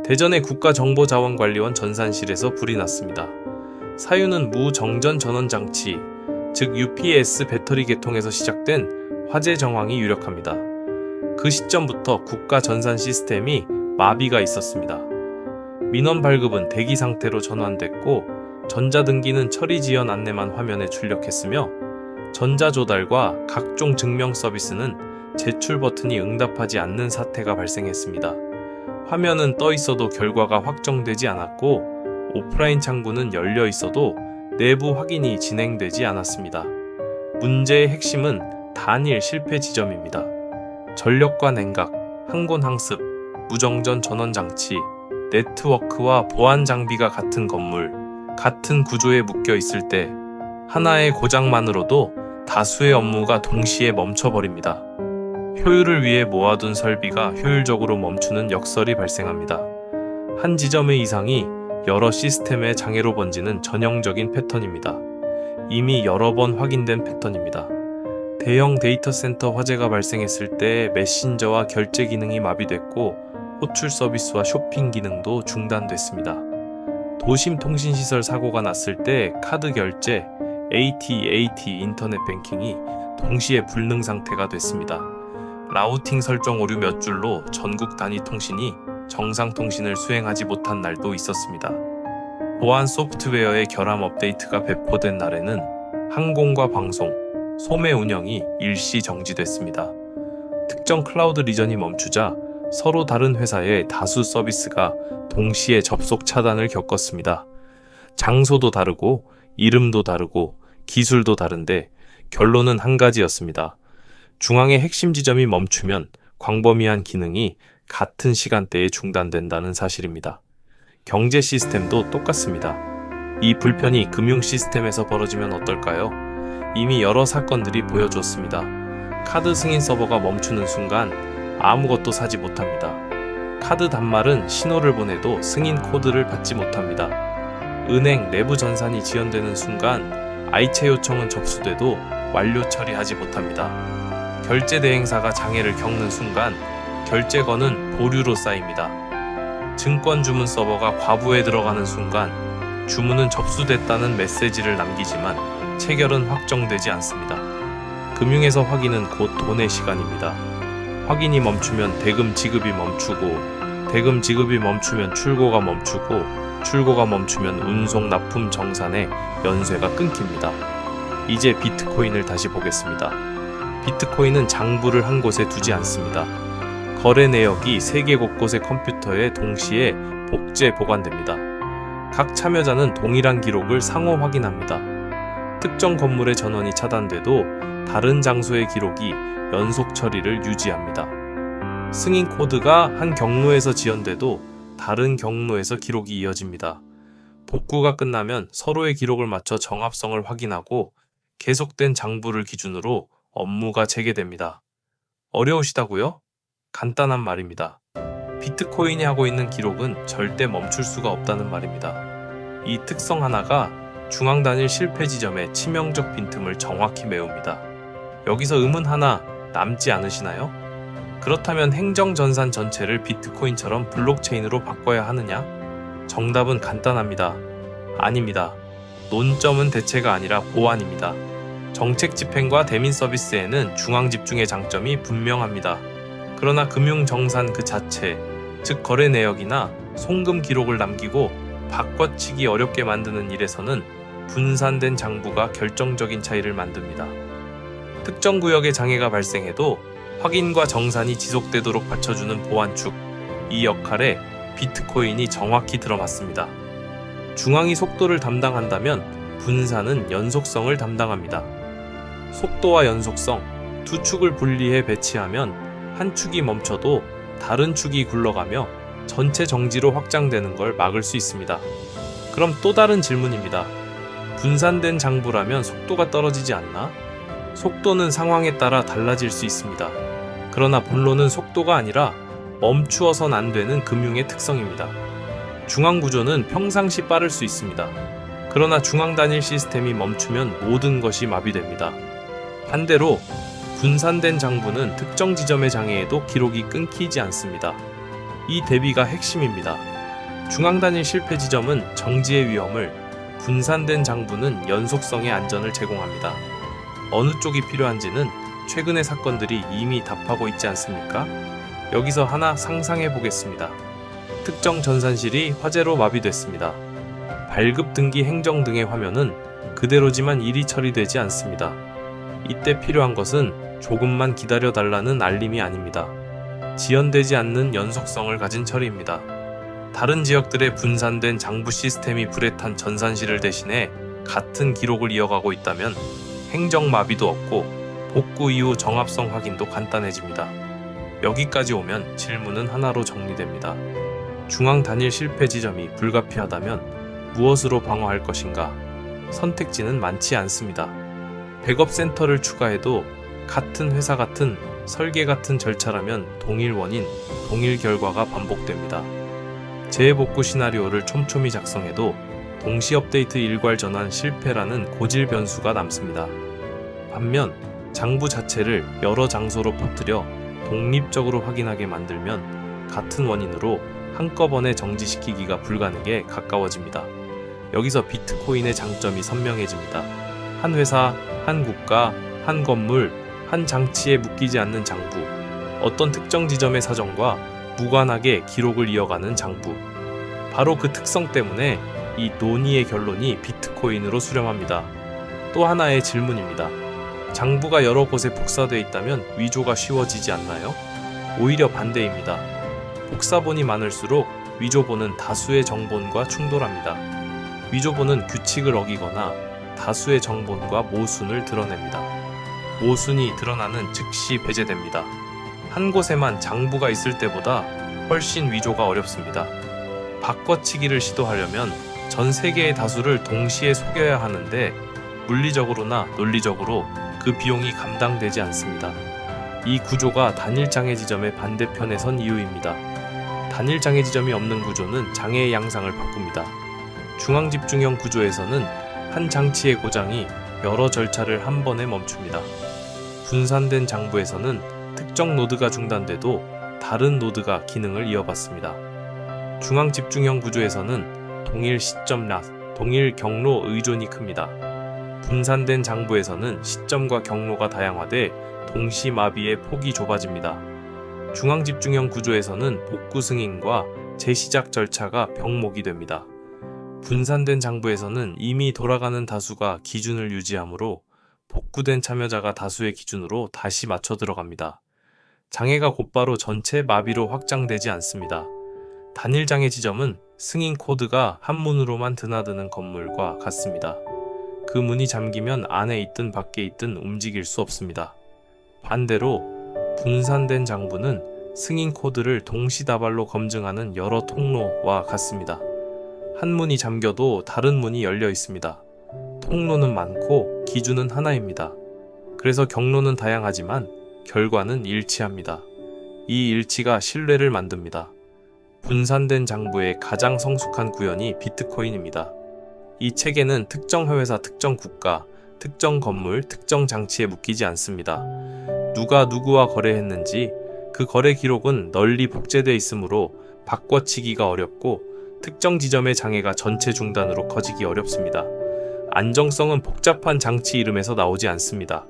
대전의 국가정보자원관리원 전산실에서 불이 났습니다. 사유는 무정전 전원장치, 즉 UPS 배터리 계통에서 시작된 화재 정황이 유력합니다. 그 시점부터 국가 전산 시스템이 마비가 있었습니다. 민원 발급은 대기 상태로 전환됐고 전자등기는 처리 지연 안내만 화면에 출력했으며 전자조달과 각종 증명 서비스는 제출 버튼이 응답하지 않는 사태가 발생했습니다. 화면은 떠 있어도 결과가 확정되지 않았고 오프라인 창구는 열려 있어도 내부 확인이 진행되지 않았습니다. 문제의 핵심은 단일 실패 지점입니다. 전력과 냉각, 항곤항습, 무정전 전원장치, 네트워크와 보안 장비가 같은 건물, 같은 구조에 묶여 있을 때 하나의 고장만으로도 다수의 업무가 동시에 멈춰버립니다. 효율을 위해 모아둔 설비가 효율적으로 멈추는 역설이 발생합니다. 한 지점의 이상이 여러 시스템의 장애로 번지는 전형적인 패턴입니다. 이미 여러 번 확인된 패턴입니다. 대형 데이터 센터 화재가 발생했을 때 메신저와 결제 기능이 마비됐고 호출 서비스와 쇼핑 기능도 중단됐습니다. 도심 통신시설 사고가 났을 때 카드 결제, AT 인터넷 뱅킹이 동시에 불능 상태가 됐습니다. 라우팅 설정 오류 몇 줄로 전국 단위 통신이 정상 통신을 수행하지 못한 날도 있었습니다. 보안 소프트웨어의 결함 업데이트가 배포된 날에는 항공과 방송, 소매 운영이 일시 정지됐습니다. 특정 클라우드 리전이 멈추자 서로 다른 회사의 다수 서비스가 동시에 접속 차단을 겪었습니다. 장소도 다르고 이름도 다르고 기술도 다른데 결론은 한 가지였습니다. 중앙의 핵심 지점이 멈추면 광범위한 기능이 같은 시간대에 중단된다는 사실입니다. 경제 시스템도 똑같습니다. 이 불편이 금융 시스템에서 벌어지면 어떨까요? 이미 여러 사건들이 보여줬습니다. 카드 승인 서버가 멈추는 순간 아무것도 사지 못합니다. 카드 단말은 신호를 보내도 승인 코드를 받지 못합니다. 은행 내부 전산이 지연되는 순간 아이체 요청은 접수돼도 완료 처리하지 못합니다. 결제 대행사가 장애를 겪는 순간 결제건은 보류로 쌓입니다. 증권 주문 서버가 과부에 들어가는 순간 주문은 접수됐다는 메시지를 남기지만 체결은 확정되지 않습니다. 금융에서 확인은 곧 돈의 시간입니다. 확인이 멈추면 대금 지급이 멈추고 대금 지급이 멈추면 출고가 멈추고 출고가 멈추면 운송 납품 정산의 연쇄가 끊깁니다. 이제 비트코인을 다시 보겠습니다. 비트코인은 장부를 한 곳에 두지 않습니다. 거래 내역이 세계 곳곳의 컴퓨터에 동시에 복제 보관됩니다. 각 참여자는 동일한 기록을 상호 확인합니다. 특정 건물의 전원이 차단돼도 다른 장소의 기록이 연속 처리를 유지합니다. 승인 코드가 한 경로에서 지연돼도 다른 경로에서 기록이 이어집니다. 복구가 끝나면 서로의 기록을 맞춰 정합성을 확인하고 계속된 장부를 기준으로 업무가 재개됩니다. 어려우시다고요? 간단한 말입니다. 비트코인이 하고 있는 기록은 절대 멈출 수가 없다는 말입니다. 이 특성 하나가 중앙 단일 실패 지점의 치명적 빈틈을 정확히 메웁니다. 여기서 의문 하나 남지 않으시나요? 그렇다면 행정전산 전체를 비트코인처럼 블록체인으로 바꿔야 하느냐? 정답은 간단합니다. 아닙니다. 논점은 대체가 아니라 보완입니다. 정책 집행과 대민 서비스에는 중앙 집중의 장점이 분명합니다. 그러나 금융 정산 그 자체, 즉 거래 내역이나 송금 기록을 남기고 바꿔치기 어렵게 만드는 일에서는 분산된 장부가 결정적인 차이를 만듭니다. 특정 구역에 장애가 발생해도 확인과 정산이 지속되도록 받쳐주는 보완축, 이 역할에 비트코인이 정확히 들어맞습니다. 중앙이 속도를 담당한다면 분산은 연속성을 담당합니다. 속도와 연속성, 두 축을 분리해 배치하면 한 축이 멈춰도 다른 축이 굴러가며 전체 정지로 확장되는 걸 막을 수 있습니다. 그럼 또 다른 질문입니다. 분산된 장부라면 속도가 떨어지지 않나? 속도는 상황에 따라 달라질 수 있습니다. 그러나 본론은 속도가 아니라 멈추어선 안 되는 금융의 특성입니다. 중앙 구조는 평상시 빠를 수 있습니다. 그러나 중앙 단일 시스템이 멈추면 모든 것이 마비됩니다. 반대로 분산된 장부는 특정 지점의 장애에도 기록이 끊기지 않습니다. 이 대비가 핵심입니다. 중앙 단일 실패 지점은 정지의 위험을, 분산된 장부는 연속성의 안전을 제공합니다. 어느 쪽이 필요한지는 최근의 사건들이 이미 답하고 있지 않습니까? 여기서 하나 상상해 보겠습니다. 특정 전산실이 화재로 마비됐습니다. 발급 등기 행정 등의 화면은 그대로지만 일이 처리되지 않습니다. 이때 필요한 것은 조금만 기다려 달라는 알림이 아닙니다. 지연되지 않는 연속성을 가진 처리입니다. 다른 지역들의 분산된 장부 시스템이 불에 탄 전산실을 대신해 같은 기록을 이어가고 있다면 행정 마비도 없고 복구 이후 정합성 확인도 간단해집니다. 여기까지 오면 질문은 하나로 정리됩니다. 중앙 단일 실패 지점이 불가피하다면 무엇으로 방어할 것인가? 선택지는 많지 않습니다. 백업 센터를 추가해도 같은 회사 같은 설계 같은 절차라면 동일 원인, 동일 결과가 반복됩니다. 재복구 시나리오를 촘촘히 작성해도 동시 업데이트 일괄 전환 실패라는 고질 변수가 남습니다. 반면 장부 자체를 여러 장소로 퍼뜨려 독립적으로 확인하게 만들면 같은 원인으로 한꺼번에 정지시키기가 불가능에 가까워집니다. 여기서 비트코인의 장점이 선명해집니다. 한 회사, 한 국가, 한 건물, 한 장치에 묶이지 않는 장부, 어떤 특정 지점의 사정과 무관하게 기록을 이어가는 장부. 바로 그 특성 때문에 이 논의의 결론이 비트코인으로 수렴합니다. 또 하나의 질문입니다. 장부가 여러 곳에 복사되어 있다면 위조가 쉬워지지 않나요? 오히려 반대입니다. 복사본이 많을수록 위조본은 다수의 정본과 충돌합니다. 위조본은 규칙을 어기거나 다수의 정본과 모순을 드러냅니다. 모순이 드러나는 즉시 배제됩니다. 한 곳에만 장부가 있을 때보다 훨씬 위조가 어렵습니다. 바꿔치기를 시도하려면 전 세계의 다수를 동시에 속여야 하는데 물리적으로나 논리적으로 그 비용이 감당되지 않습니다. 이 구조가 단일 장애 지점의 반대편에 선 이유입니다. 단일 장애 지점이 없는 구조는 장애의 양상을 바꿉니다. 중앙 집중형 구조에서는 한 장치의 고장이 여러 절차를 한 번에 멈춥니다. 분산된 장부에서는 특정 노드가 중단돼도 다른 노드가 기능을 이어받습니다. 중앙 집중형 구조에서는 동일 시점 동일 경로 의존이 큽니다. 분산된 장부에서는 시점과 경로가 다양화돼 동시 마비의 폭이 좁아집니다. 중앙 집중형 구조에서는 복구 승인과 재시작 절차가 병목이 됩니다. 분산된 장부에서는 이미 돌아가는 다수가 기준을 유지하므로 복구된 참여자가 다수의 기준으로 다시 맞춰 들어갑니다. 장애가 곧바로 전체 마비로 확장되지 않습니다. 단일 장애 지점은 승인 코드가 한 문으로만 드나드는 건물과 같습니다. 그 문이 잠기면 안에 있든 밖에 있든 움직일 수 없습니다. 반대로 분산된 장부는 승인 코드를 동시다발로 검증하는 여러 통로와 같습니다. 한 문이 잠겨도 다른 문이 열려 있습니다. 통로는 많고 기준은 하나입니다. 그래서 경로는 다양하지만 결과는 일치합니다. 이 일치가 신뢰를 만듭니다. 분산된 장부의 가장 성숙한 구현이 비트코인입니다. 이 체계는 특정 회사, 특정 국가, 특정 건물, 특정 장치에 묶이지 않습니다. 누가 누구와 거래했는지 그 거래 기록은 널리 복제되어 있으므로 바꿔치기가 어렵고 특정 지점의 장애가 전체 중단으로 커지기 어렵습니다. 안정성은 복잡한 장치 이름에서 나오지 않습니다.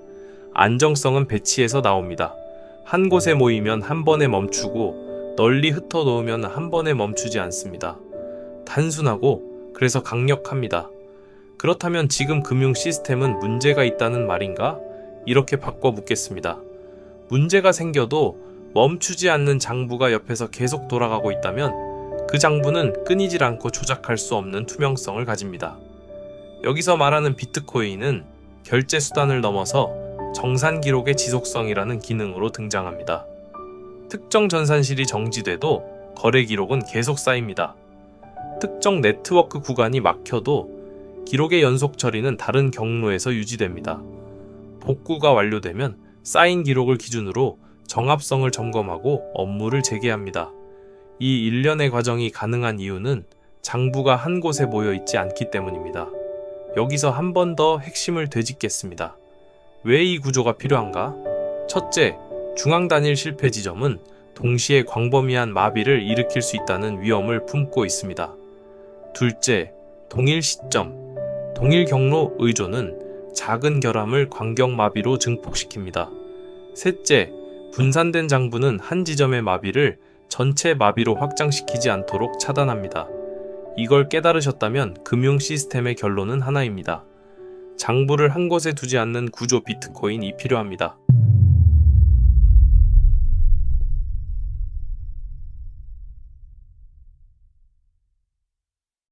안정성은 배치에서 나옵니다. 한 곳에 모이면 한 번에 멈추고 널리 흩어 놓으면 한 번에 멈추지 않습니다. 단순하고 그래서 강력합니다. 그렇다면 지금 금융 시스템은 문제가 있다는 말인가? 이렇게 바꿔 묻겠습니다. 문제가 생겨도 멈추지 않는 장부가 옆에서 계속 돌아가고 있다면 그 장부는 끊이질 않고 조작할 수 없는 투명성을 가집니다. 여기서 말하는 비트코인은 결제 수단을 넘어서 정산 기록의 지속성이라는 기능으로 등장합니다. 특정 전산실이 정지돼도 거래 기록은 계속 쌓입니다. 특정 네트워크 구간이 막혀도 기록의 연속 처리는 다른 경로에서 유지됩니다. 복구가 완료되면 쌓인 기록을 기준으로 정합성을 점검하고 업무를 재개합니다. 이 일련의 과정이 가능한 이유는 장부가 한 곳에 모여 있지 않기 때문입니다. 여기서 한 번 더 핵심을 되짚겠습니다. 왜 이 구조가 필요한가? 첫째, 중앙 단일 실패 지점은 동시에 광범위한 마비를 일으킬 수 있다는 위험을 품고 있습니다. 둘째, 동일 시점. 동일 경로 의존은 작은 결함을 광경 마비로 증폭시킵니다. 셋째, 분산된 장부는 한 지점의 마비를 전체 마비로 확장시키지 않도록 차단합니다. 이걸 깨달으셨다면 금융 시스템의 결론은 하나입니다. 장부를 한 곳에 두지 않는 구조 비트코인이 필요합니다.